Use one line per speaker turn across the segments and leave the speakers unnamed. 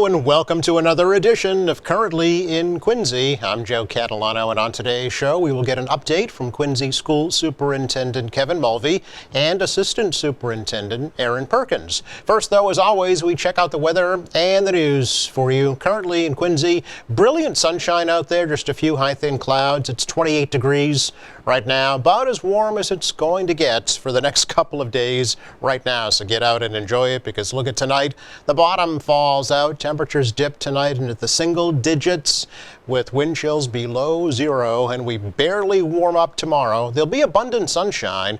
Hello and welcome to another edition of Currently in Quincy. I'm Joe Catalano, and on today's show we will get an update from Quincy School Superintendent Kevin Mulvey and Assistant Superintendent Aaron Perkins. First, though, as always, we check out the weather and the news for you. Currently in Quincy, brilliant sunshine out there, just a few high thin clouds. It's 28 degrees right now, about as warm as it's going to get for the next couple of days right now. So get out and enjoy it, because look at tonight, the bottom falls out. Temperatures dip tonight into the single digits with wind chills below zero, and we barely warm up tomorrow. There'll be abundant sunshine,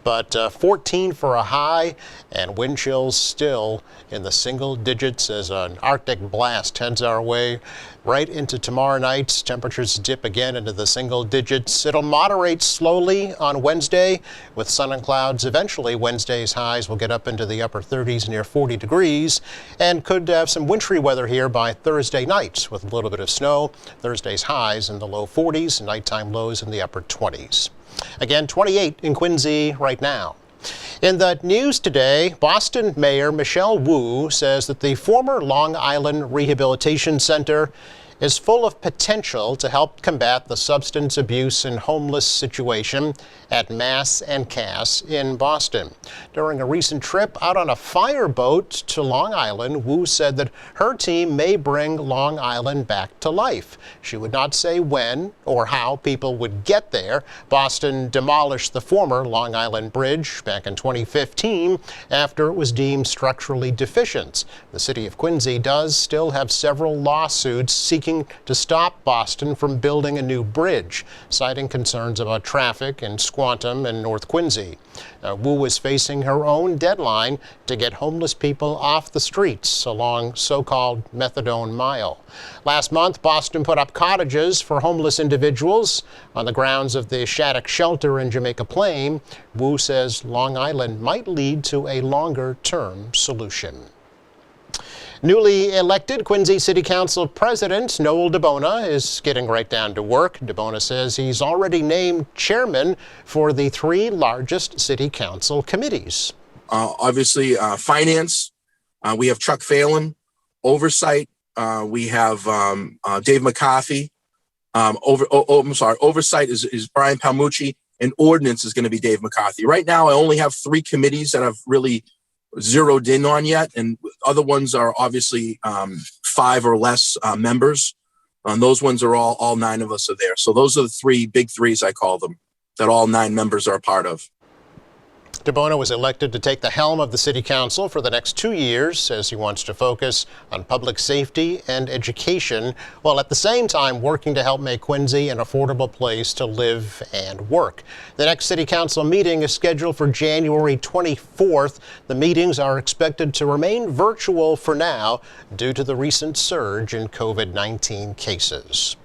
but 14 for a high, and wind chills still in the single digits as an Arctic blast heads our way right into tomorrow night. Temperatures dip again into the single digits. It'll moderate slowly on Wednesday with sun and clouds. Eventually, Wednesday's highs will get up into the upper 30s, near 40 degrees, and could have some wintry weather here by Thursday night with a little bit of snow. Thursday's highs in the low 40s, nighttime lows in the upper 20s. Again, 28 in Quincy right now. In the news today, Boston Mayor Michelle Wu says that the former Long Island Rehabilitation Center is full of potential to help combat the substance abuse and homeless situation at Mass and Cass in Boston. During a recent trip out on a fireboat to Long Island, Wu said that her team may bring Long Island back to life. She would not say when or how people would get there. Boston demolished the former Long Island Bridge back in 2015 after it was deemed structurally deficient. The city of Quincy does still have several lawsuits seeking to stop Boston from building a new bridge, citing concerns about traffic in Squantum and North Quincy. Wu is facing her own deadline to get homeless people off the streets along so-called Methadone Mile. Last month, Boston put up cottages for homeless individuals on the grounds of the Shattuck Shelter in Jamaica Plain. Wu says Long Island might lead to a longer-term solution. Newly elected Quincy City Council President Noel DeBona is getting right down to work. DeBona says he's already named chairman for the three largest city council committees.
Obviously, finance, we have Chuck Phelan. Oversight, we have Dave McCarthy. Oversight is Brian Palmucci, and ordinance is going to be Dave McCarthy. Right now, I only have three committees that I've really zeroed in on yet, and other ones are obviously 5 or less members. Those ones are all 9 of us are there. So those are the three big threes, I call them, that all 9 members are a part of.
DeBona was elected to take the helm of the city council for the next 2 years, says he wants to focus on public safety and education, while at the same time working to help make Quincy an affordable place to live and work. The next city council meeting is scheduled for January 24th. The meetings are expected to remain virtual for now due to the recent surge in COVID-19 cases.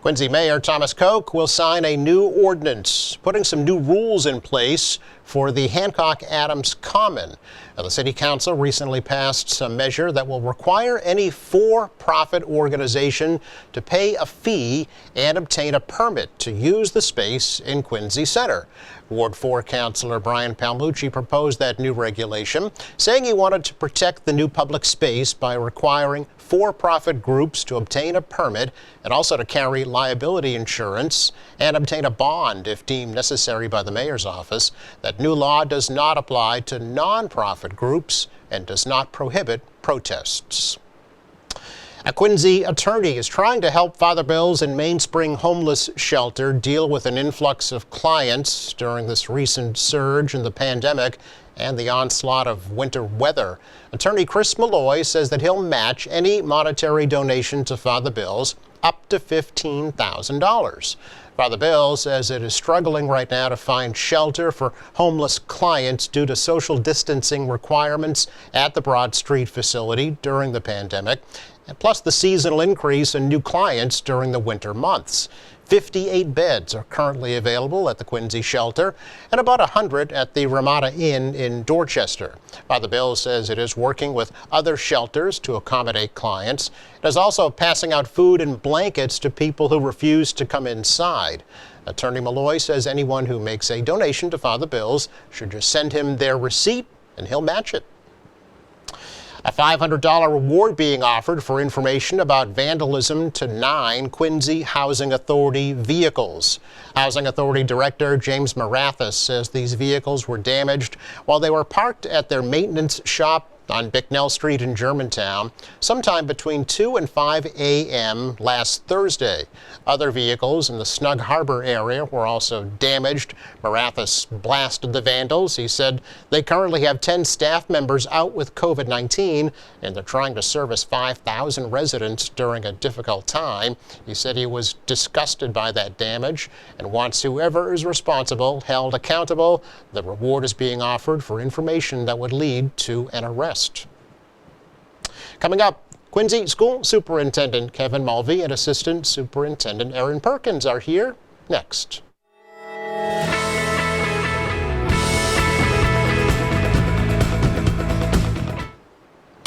Quincy Mayor Thomas Koch will sign a new ordinance, putting some new rules in place for the Hancock Adams Common. Now, the City Council recently passed a measure that will require any for-profit organization to pay a fee and obtain a permit to use the space in Quincy Center. Ward 4 Councilor Brian Palmucci proposed that new regulation, saying he wanted to protect the new public space by requiring for-profit groups to obtain a permit and also to carry liability insurance and obtain a bond if deemed necessary by the mayor's office. That new law does not apply to nonprofit groups and does not prohibit protests. A Quincy attorney is trying to help Father Bill's and Mainspring Homeless Shelter deal with an influx of clients during this recent surge in the pandemic and the onslaught of winter weather. Attorney Chris Malloy says that he'll match any monetary donation to Father Bill's up to $15,000. Father Bill says it is struggling right now to find shelter for homeless clients due to social distancing requirements at the Broad Street facility during the pandemic, and plus the seasonal increase in new clients during the winter months. 58 beds are currently available at the Quincy shelter and about 100 at the Ramada Inn in Dorchester. Father Bill says it is working with other shelters to accommodate clients. It is also passing out food and blankets to people who refuse to come inside. Attorney Malloy says anyone who makes a donation to Father Bill's should just send him their receipt and he'll match it. A $500 reward being offered for information about vandalism to 9 Quincy Housing Authority vehicles. Housing Authority Director James Marathas says these vehicles were damaged while they were parked at their maintenance shop on Bicknell Street in Germantown sometime between 2 and 5 a.m. last Thursday. Other vehicles in the Snug Harbor area were also damaged. Marathas blasted the vandals. He said they currently have 10 staff members out with COVID-19 and they're trying to service 5,000 residents during a difficult time. He said he was disgusted by that damage and wants whoever is responsible held accountable. The reward is being offered for information that would lead to an arrest. Coming up, Quincy School Superintendent Kevin Mulvey and Assistant Superintendent Erin Perkins are here next.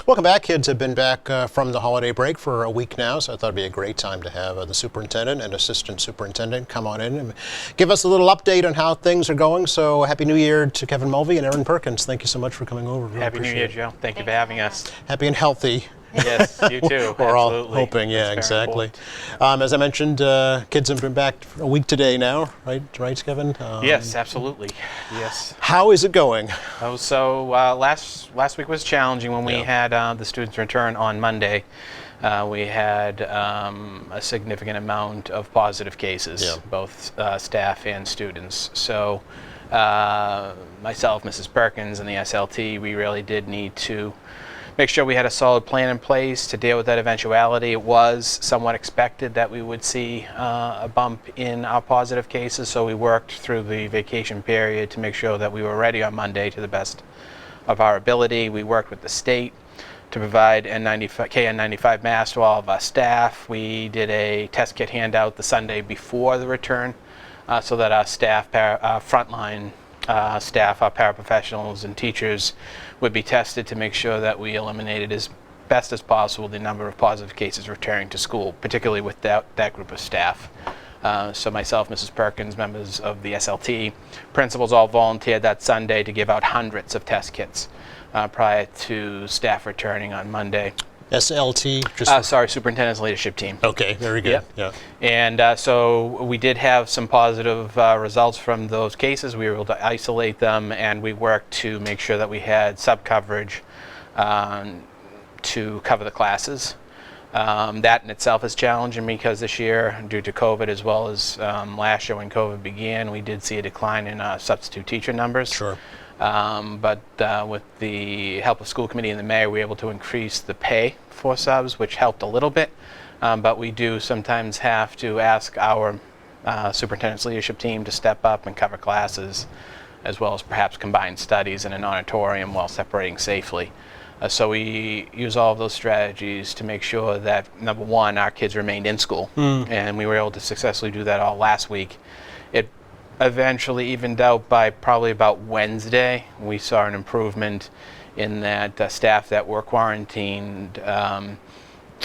Welcome back. Kids have been back from the holiday break for a week now, so I thought it'd be a great time to have the superintendent and assistant superintendent come on in and give us a little update on how things are going. So Happy New Year to Kevin Mulvey and Erin Perkins. Thank you so much for coming over. Really
Happy New Year, Joe. Thank you for having us.
Happy and healthy.
Yes, you too.
We're all
Absolutely.
hoping, yeah,
That's very
exactly.
important.
As I mentioned, kids have been back for a week today now, right, Kevin?
Yes, absolutely. Yes.
How is it going?
Last week was challenging when we
Yeah.
had the students return on Monday. We had a significant amount of positive cases,
Yeah.
both staff and students. So myself, Mrs. Perkins, and the SLT, we really did need to make sure we had a solid plan in place to deal with that eventuality. It was somewhat expected that we would see a bump in our positive cases, so we worked through the vacation period to make sure that we were ready on Monday to the best of our ability. We worked with the state to provide KN95 masks to all of our staff. We did a test kit handout the Sunday before the return so that our staff, frontline staff, our paraprofessionals and teachers would be tested to make sure that we eliminated as best as possible the number of positive cases returning to school, particularly with that group of staff. So myself, Mrs. Perkins, members of the SLT, principals all volunteered that Sunday to give out hundreds of test kits prior to staff returning on Monday.
SLT?
Superintendent's leadership team.
Okay, very good.
Yep.
Yeah.
And so we did have some positive results from those cases. We were able to isolate them, and we worked to make sure that we had sub-coverage to cover the classes. That in itself is challenging because this year, due to COVID as well as last year when COVID began, we did see a decline in substitute teacher numbers.
Sure.
But with the help of school committee and the mayor, we were able to increase the pay for subs, which helped a little bit. But we do sometimes have to ask our superintendent's leadership team to step up and cover classes, as well as perhaps combine studies in an auditorium while separating safely. So we use all of those strategies to make sure that, number one, our kids remained in school. And we were able to successfully do that all last week. It eventually evened out by probably about Wednesday. We saw an improvement in that staff that were quarantined in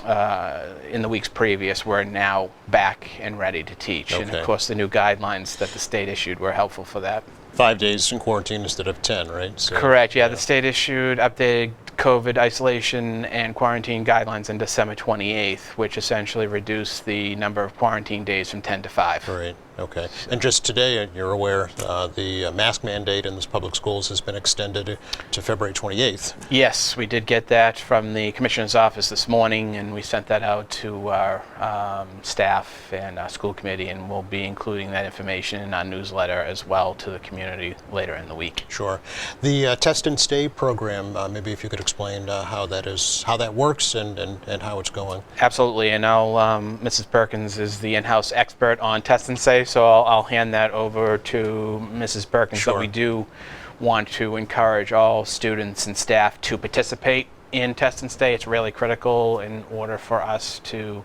the weeks previous were now back and ready to teach. And
Okay.
of course the new guidelines that the state issued were helpful for that.
5 days in quarantine instead of 10, right? So,
Correct, yeah. The state issued updated COVID isolation and quarantine guidelines on December 28th, which essentially reduced the number of quarantine days from 10 to 5.
Right. Okay. And just today, you're aware, the mask mandate in the public schools has been extended to February 28th.
Yes, we did get that from the Commissioner's office this morning, and we sent that out to our staff and our school committee, and we'll be including that information in our newsletter as well to the community later in the week.
Sure. The Test and Stay program, maybe if you could explain how that works and how it's going.
Absolutely, and Mrs. Perkins is the in-house expert on Test and Stay, so I'll hand that over to Mrs. Perkins.
Sure.
But we do want to encourage all students and staff to participate in Test and Stay. It's really critical in order for us to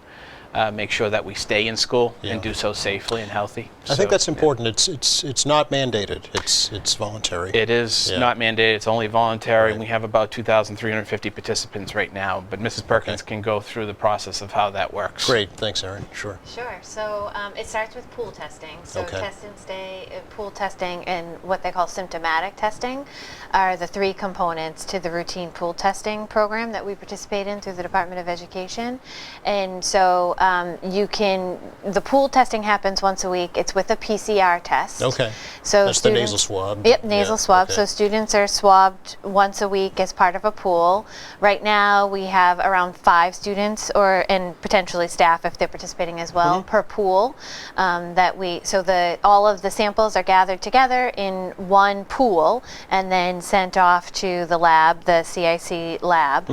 make sure that we stay in school
Yeah.
and do so safely and healthy.
I think
So,
that's
yeah.
important. It's not mandated. It's voluntary.
It is
Yeah.
not mandated. It's only voluntary.
Right.
And we have about 2,350 participants right now. But Mrs. Perkins can go through the process of how that works.
Great. Thanks, Aaron. Sure.
Sure. So it starts with pool testing. So
Okay.
test and stay, pool testing, and what they call symptomatic testing are the three components to the routine pool testing program that we participate in through the Department of Education. And so the pool testing happens once a week. It's with a PCR test.
Okay.
So
That's the nasal swab.
Yep, nasal
Yeah,
swab.
okay.
So students are swabbed once a week as part of a pool. Right now, we have around 5 students, and potentially staff if they're participating as well, per pool. All of the samples are gathered together in one pool and then sent off to the lab, the CIC lab.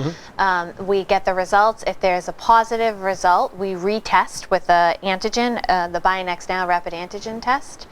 We get the results. If there's a positive result, we retest with the antigen, the Bionex Now rapid antigen test.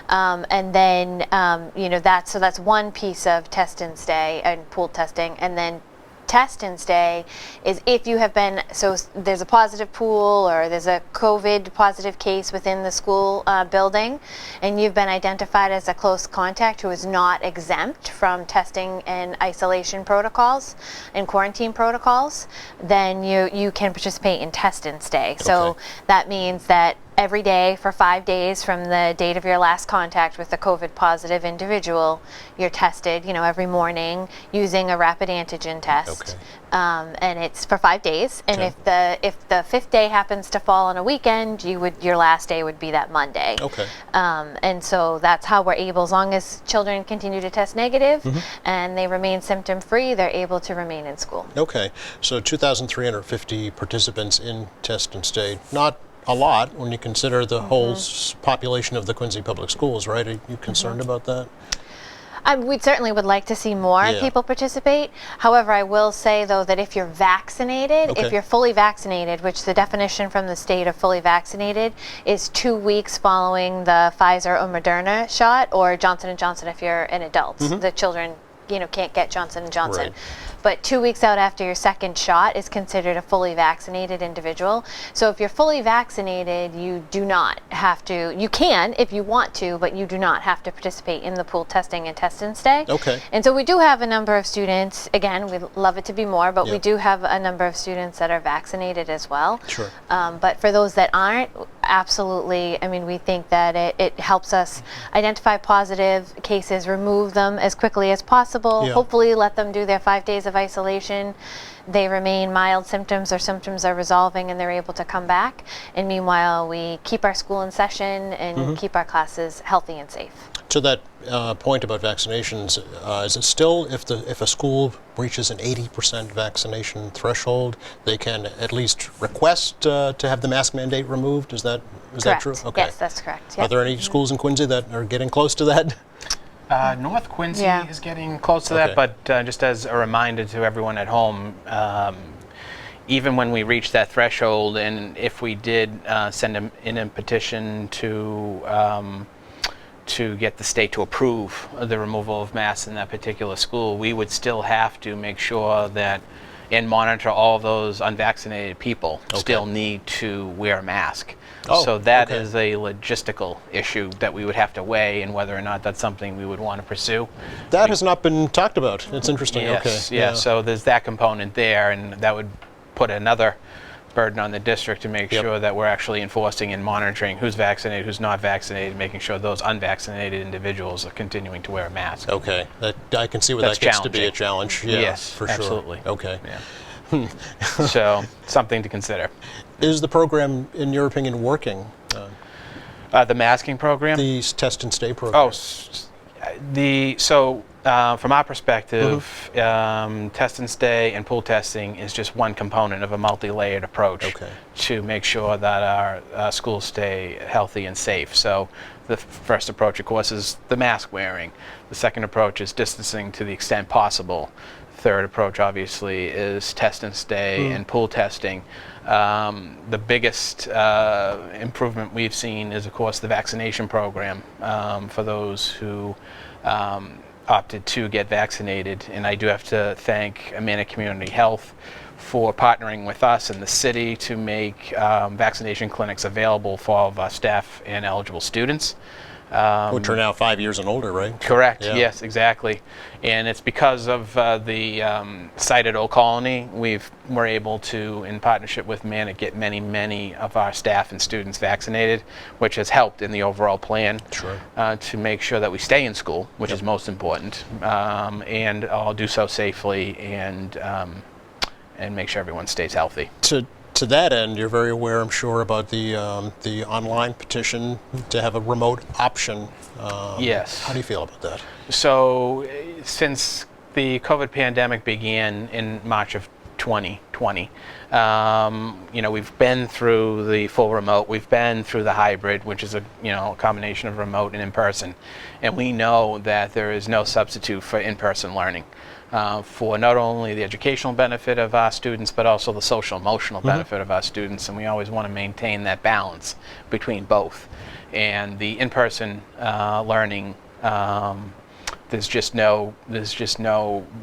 And then, that's one piece of test and stay and pool testing. And then test and stay is if you have been, so there's a positive pool or there's a COVID positive case within the school building, and you've been identified as a close contact who is not exempt from testing and isolation protocols and quarantine protocols, then you can participate in test and stay. So
Okay.
that means that every day for 5 days from the date of your last contact with a COVID positive individual, you're tested, every morning using a rapid antigen test.
Okay.
And it's for 5 days. And
Okay.
if the 5th day happens to fall on a weekend, your last day would be that Monday.
Okay.
And so that's how we're able, as long as children continue to test negative
Mm-hmm.
and they remain symptom free, they're able to remain in school.
Okay. So 2,350 participants in test and stay. Not a lot when you consider the whole population of the Quincy Public Schools, right? Are you concerned about that?
We certainly would like to see more
Yeah.
people participate. However, I will say, though, that if you're vaccinated,
Okay.
if you're fully vaccinated, which the definition from the state of fully vaccinated is 2 weeks following the Pfizer or Moderna shot, or Johnson & Johnson if you're an adult. The children, can't get Johnson & Johnson.
Right.
But 2 weeks out after your second shot is considered a fully vaccinated individual. So if you're fully vaccinated, you do not have to, you can if you want to, but you do not have to participate in the pool testing and test and stay.
Okay.
And so we do have a number of students, again, we'd love it to be more, but we
Yep.
do have a number of students that are vaccinated as well.
Sure.
But for those that aren't, absolutely, we think that it helps us identify positive cases, remove them as quickly as possible,
Yeah.
hopefully let them do their 5 days of isolation. They remain mild symptoms or symptoms are resolving and they're able to come back. And meanwhile, we keep our school in session and keep our classes healthy and safe.
To that point about vaccinations, is it still if a school reaches an 80% vaccination threshold, they can at least request to have the mask mandate removed? Is that
Correct.
true? Okay.
Yes, that's correct.
Are
Yep.
there any schools in Quincy that are getting close to that?
North Quincy
Yeah.
is getting close to
Okay.
that, but just as a reminder to everyone at home, even when we reach that threshold, and if we did send in a petition to get the state to approve the removal of masks in that particular school, we would still have to make sure that and monitor all those unvaccinated people still need to wear a mask.
Oh,
So that
okay.
is a logistical issue that we would have to weigh and whether or not that's something we would want to pursue.
That has not been talked about. It's interesting.
Yes,
Okay.
yeah. So there's that component there, and that would put another burden on the district to make
Yep.
sure that we're actually enforcing and monitoring who's vaccinated, who's not vaccinated, making sure those unvaccinated individuals are continuing to wear a mask.
Okay. I can see where
That's
that gets to be a
challenging.
challenge. Yeah,
Yes,
for sure.
absolutely.
Okay.
Yeah. So something to consider.
Is the program, in your opinion, working?
The masking program.
The test and stay program.
From our perspective, test and stay and pool testing is just one component of a multi-layered approach
Okay.
to make sure that our schools stay healthy and safe. So the first approach, of course, is the mask wearing. The second approach is distancing to the extent possible. Third approach, obviously, is test and stay and pool testing. The biggest improvement we've seen is, of course, the vaccination program for those who opted to get vaccinated. And I do have to thank Amana Community Health for partnering with us and the city to make vaccination clinics available for all of our staff and eligible students.
Which are now 5 years and older, right?
Correct.
Yeah.
Yes, exactly. And it's because of the site at Old Colony, we're able to, in partnership with MANA, get many of our staff and students vaccinated, which has helped in the overall plan.
Sure.
To make sure that we stay in school, which is most important, and I'll do so safely and make sure everyone stays healthy.
To that end, you're very aware, I'm sure, about the online petition to have a remote option.
Yes.
How do you feel about that?
So, since the COVID pandemic began in March of 2020, we've been through the full remote, we've been through the hybrid, which is a combination of remote and in-person, and we know that there is no substitute for in-person learning. For not only the educational benefit of our students, but also the social emotional benefit of our students, and we always want to maintain that balance between both. And the in-person learning, there's just no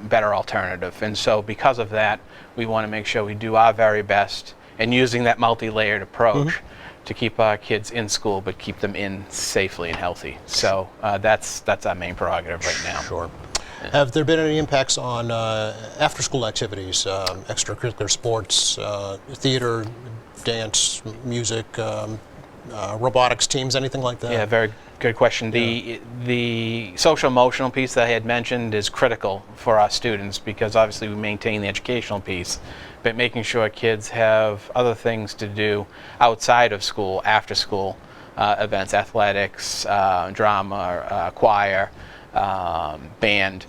better alternative. And so because of that, we want to make sure we do our very best and using that multi-layered approach to keep our kids in school, but keep them in safely and healthy. So that's our main prerogative right now.
Sure. Have there been any impacts on after-school activities, extracurricular sports, theater, dance, music, robotics teams, anything like that?
Yeah, very good question. The social emotional piece that I had mentioned is critical for our students because obviously we maintain the educational piece, but making sure kids have other things to do outside of school, after school events, athletics, drama, choir, band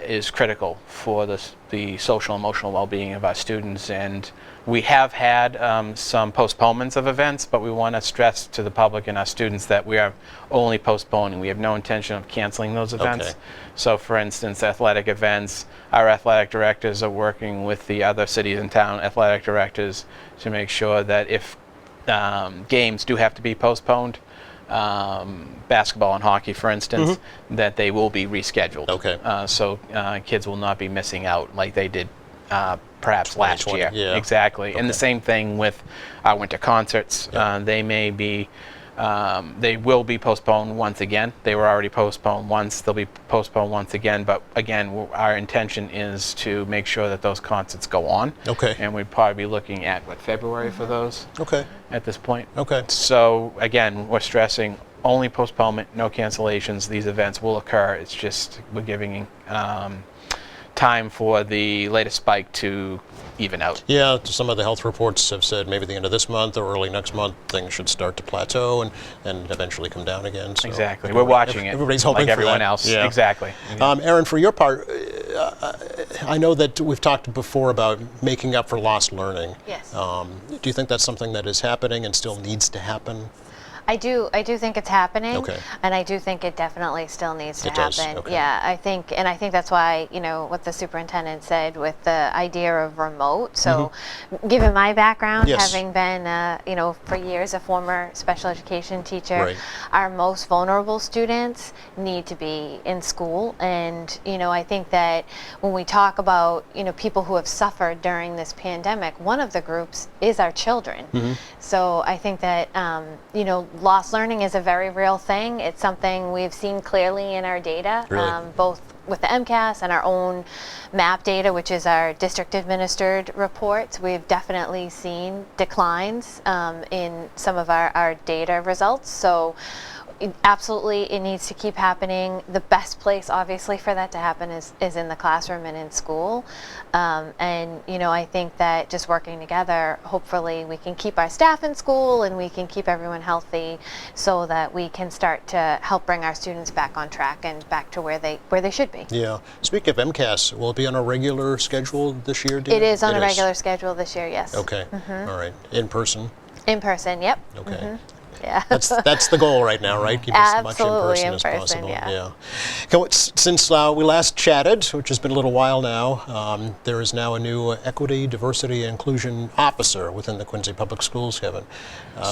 is critical for the social emotional well-being of our students. And we have had some postponements of events, but we want to stress to the public and our students that we are only postponing. We have no intention of canceling those events.
Okay.
So for instance, athletic events, our athletic directors are working with the other cities and town athletic directors to make sure that if games do have to be postponed, basketball and hockey, for instance, that they will be rescheduled.
Okay.
So kids will not be missing out like they did perhaps last
2020,
year.
yeah.
Exactly.
Okay.
And the same thing with our winter concerts. They will be postponed once again. They were already postponed once. They'll be postponed once again. But again, our intention is to make sure that those concerts go on.
Okay.
And we'd probably be looking at, February for those
Okay.
at this point.
Okay.
So again, we're stressing only postponement, no cancellations. These events will occur. It's just we're giving time for the latest spike to even out.
Yeah, some of the health reports have said maybe the end of this month or early next month things should start to plateau and eventually come down again. So
Exactly. We're watching it.
Everybody's hoping
like everyone
for that.
else.
Yeah.
Exactly.
Aaron, for your part, I know that we've talked before about making up for lost learning.
Yes.
Do you think that's something that is happening and still needs to happen?
I do think it's happening.
Okay.
And I do think it definitely still needs to
It does,
happen.
okay.
Yeah, I think that's why, what the superintendent said with the idea of remote. So given my background,
Yes.
having been, for years a former special education teacher,
Right.
our most vulnerable students need to be in school. And, I think that when we talk about, people who have suffered during this pandemic, one of the groups is our children. So I think that, lost learning is a very real thing. It's something we've seen clearly in our data,
Really?
both with the MCAS and our own MAP data, which is our district administered reports. We've definitely seen declines in some of our data results. So absolutely, it needs to keep happening. The best place, obviously, for that to happen is in the classroom and in school. I think that just working together, hopefully, we can keep our staff in school and we can keep everyone healthy, so that we can start to help bring our students back on track and back to where they should be.
Yeah. Speaking of MCAS, will it be on a regular schedule this year?
It is on a regular schedule this year. Yes.
Okay. All right. In person.
In person. Yep.
Okay.
Yeah.
That's the goal right now, right? Keep as much in
Absolutely
person
in
as
person,
possible.
yeah.
Okay, since we last chatted, which has been a little while now, there is now a new Equity, Diversity, and Inclusion Officer within the Quincy Public Schools, Kevin.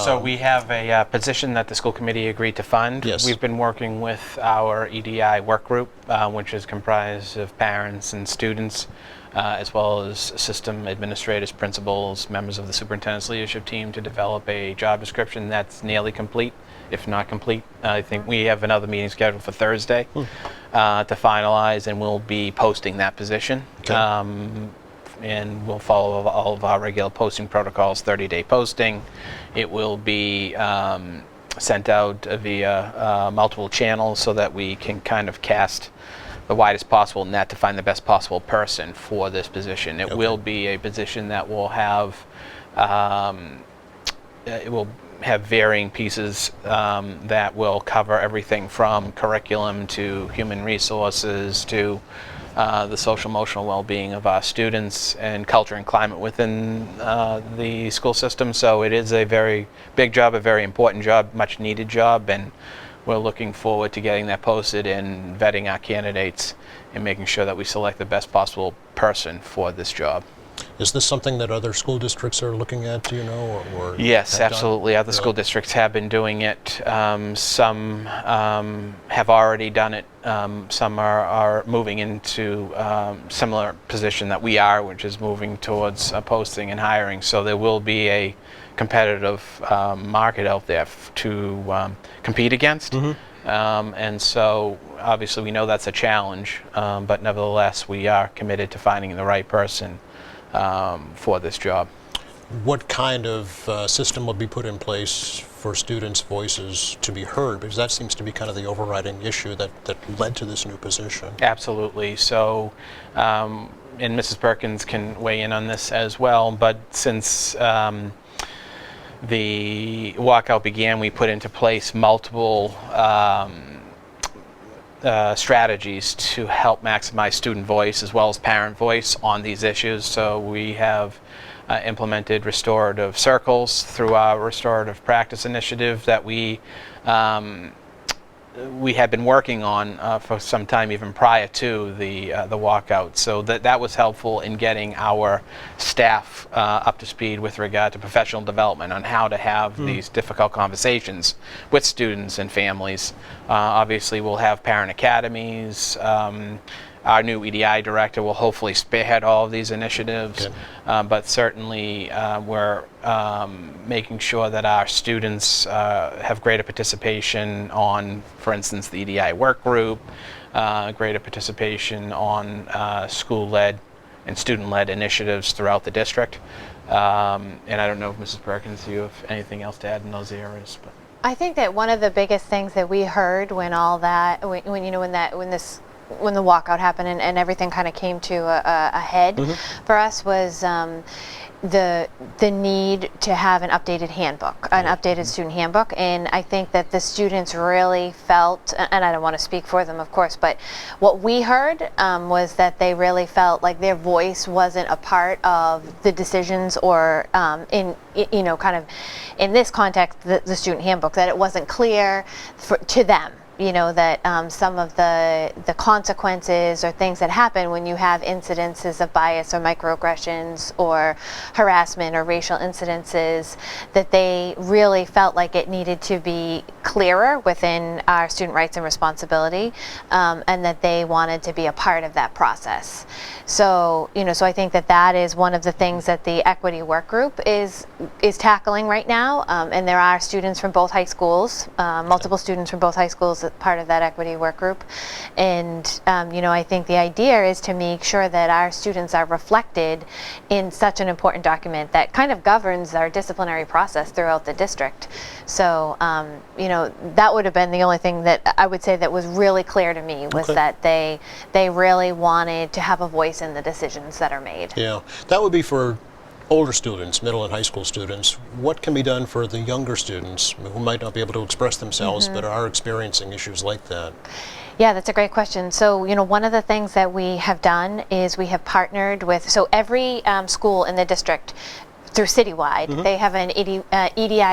So we have a position that the school committee agreed to fund.
Yes.
We've been working with our EDI work group, which is comprised of parents and students, as well as system administrators, principals, members of the superintendent's leadership team, to develop a job description that's nearly complete, if not complete. I think we have another meeting scheduled for Thursday to finalize, and we'll be posting that position.
Okay.
And we'll follow all of our regular posting protocols, 30-day posting. It will be sent out via multiple channels so that we can kind of cast the widest possible net to find the best possible person for this position. It will be a position that will have varying pieces that will cover everything from curriculum to human resources to the social emotional well-being of our students and culture and climate within the school system. So it is a very big job, a very important job, much needed job, and we're looking forward to getting that posted and vetting our candidates and making sure that we select the best possible person for this job.
Is this something that other school districts are looking at, do you know? Or
Yes,
have done?
absolutely. Other school districts have been doing it. Some have already done it. Some are moving into similar position that we are, which is moving towards posting and hiring. So there will be a competitive market out there to compete against. And so obviously we know that's a challenge, but nevertheless we are committed to finding the right person for this job.
What kind of system will be put in place for students' voices to be heard? Because that seems to be kind of the overriding issue that led to this new position.
Absolutely. So, and Mrs. Perkins can weigh in on this as well, but since the walkout began, we put into place multiple strategies to help maximize student voice as well as parent voice on these issues. So we have implemented restorative circles through our restorative practice initiative that we had been working on for some time, even prior to the walkout. So that was helpful in getting our staff up to speed with regard to professional development on how to have these difficult conversations with students and families. Obviously, we'll have parent academies. Our new EDI director will hopefully spearhead all of these initiatives, but certainly we're making sure that our students have greater participation on, for instance, the EDI work group, greater participation on school-led and student-led initiatives throughout the district. And I don't know if Mrs. Perkins, you have anything else to add in those areas. But
I think that one of the biggest things that we heard when all that, when the walkout happened and everything kind of came to a head for us was the need to have an updated handbook, an updated student handbook. And I think that the students really felt, and I don't want to speak for them, of course, but what we heard was that they really felt like their voice wasn't a part of the decisions or kind of in this context, the student handbook, that it wasn't clear to them. That some of the consequences or things that happen when you have incidences of bias or microaggressions or harassment or racial incidences, that they really felt like it needed to be clearer within our student rights and responsibility, and that they wanted to be a part of that process. So, so I think that is one of the things that the equity work group is tackling right now, and there are students from both high schools, multiple students from both high schools part of that equity work group. And I think the idea is to make sure that our students are reflected in such an important document that kind of governs our disciplinary process throughout the district. So that would have been the only thing that I would say that was really clear to me, was that they really wanted to have a voice in the decisions that are made.
Yeah, that would be for older students, middle and high school students. What can be done for the younger students who might not be able to express themselves but are experiencing issues like that?
Yeah, that's a great question. So, one of the things that we have done is we have partnered with, so every school in the district through Citywide. They have an EDI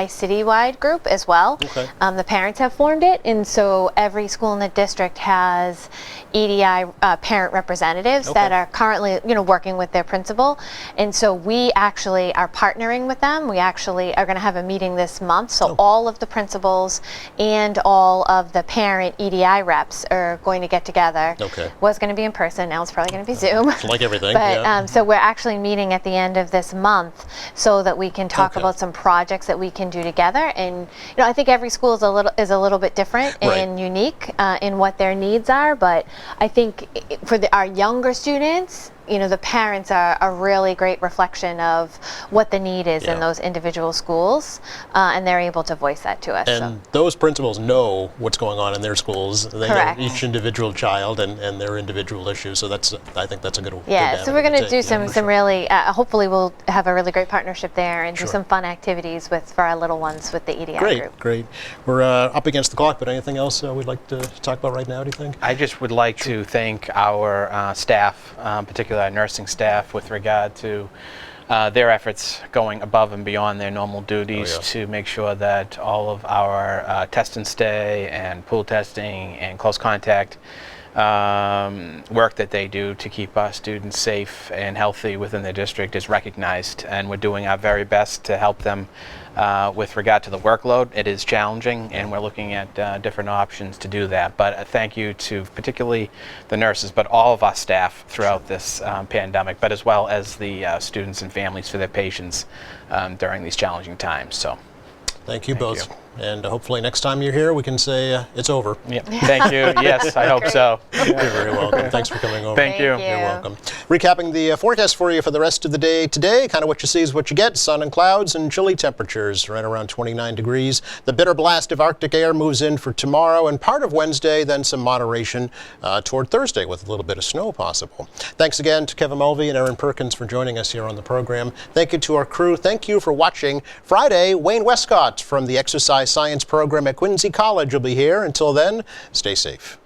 Citywide group as well.
Okay.
The parents have formed it, and so every school in the district has EDI parent representatives that are currently, working with their principal. And so we actually are partnering with them. We actually are going to have a meeting this month. So all of the principals and all of the parent EDI reps are going to get together.
Okay.
Was going to be in person. Now it's probably going to be Zoom.
Like everything.
But
yeah.
so we're actually meeting at the end of this month so that we can talk
Okay.
about some projects that we can do together. And I think every school is a little bit different
Right.
and unique in what their needs are. But I think for our younger students, the parents are a really great reflection of what the need is
Yeah.
in those individual schools, and they're able to voice that to us.
And those principals know what's going on in their schools. They
Correct.
know each individual child and their individual issues. So I think that's a good.
Yeah,
good
so we're going to
avenue
do
take.
some
Yeah, for
some
sure.
really, hopefully we'll have a really great partnership there and
Sure.
do some fun activities for our little ones with the EDI
Great,
group.
great. We're up against the clock, but anything else we'd like to talk about right now, do you think?
I just would like to thank our staff, particularly our nursing staff, with regard to their efforts going above and beyond their normal duties
yeah.
to make sure that all of our test and stay and pool testing and close contact work that they do to keep our students safe and healthy within the district is recognized, and we're doing our very best to help them with regard to the workload. It is challenging, and we're looking at different options to do that. But thank you to particularly the nurses, but all of our staff throughout this pandemic, but as well as the students and families for their patience during these challenging times. So,
Thank you
Thank
both.
you.
And hopefully next time you're here, we can say it's over.
yeah, thank you. Yes, I hope so.
You're very welcome. Thanks for coming over.
Thank you.
Thank
You're welcome. Recapping the forecast for you for the rest of the day today, kind of what you see is what you get. Sun and clouds and chilly temperatures right around 29 degrees. The bitter blast of Arctic air moves in for tomorrow and part of Wednesday, then some moderation toward Thursday with a little bit of snow possible. Thanks again to Kevin Mulvey and Aaron Perkins for joining us here on the program. Thank you to our crew. Thank you for watching. Friday, Wayne Westcott from the Exercise Science program at Quincy College will be here. Until then, stay safe.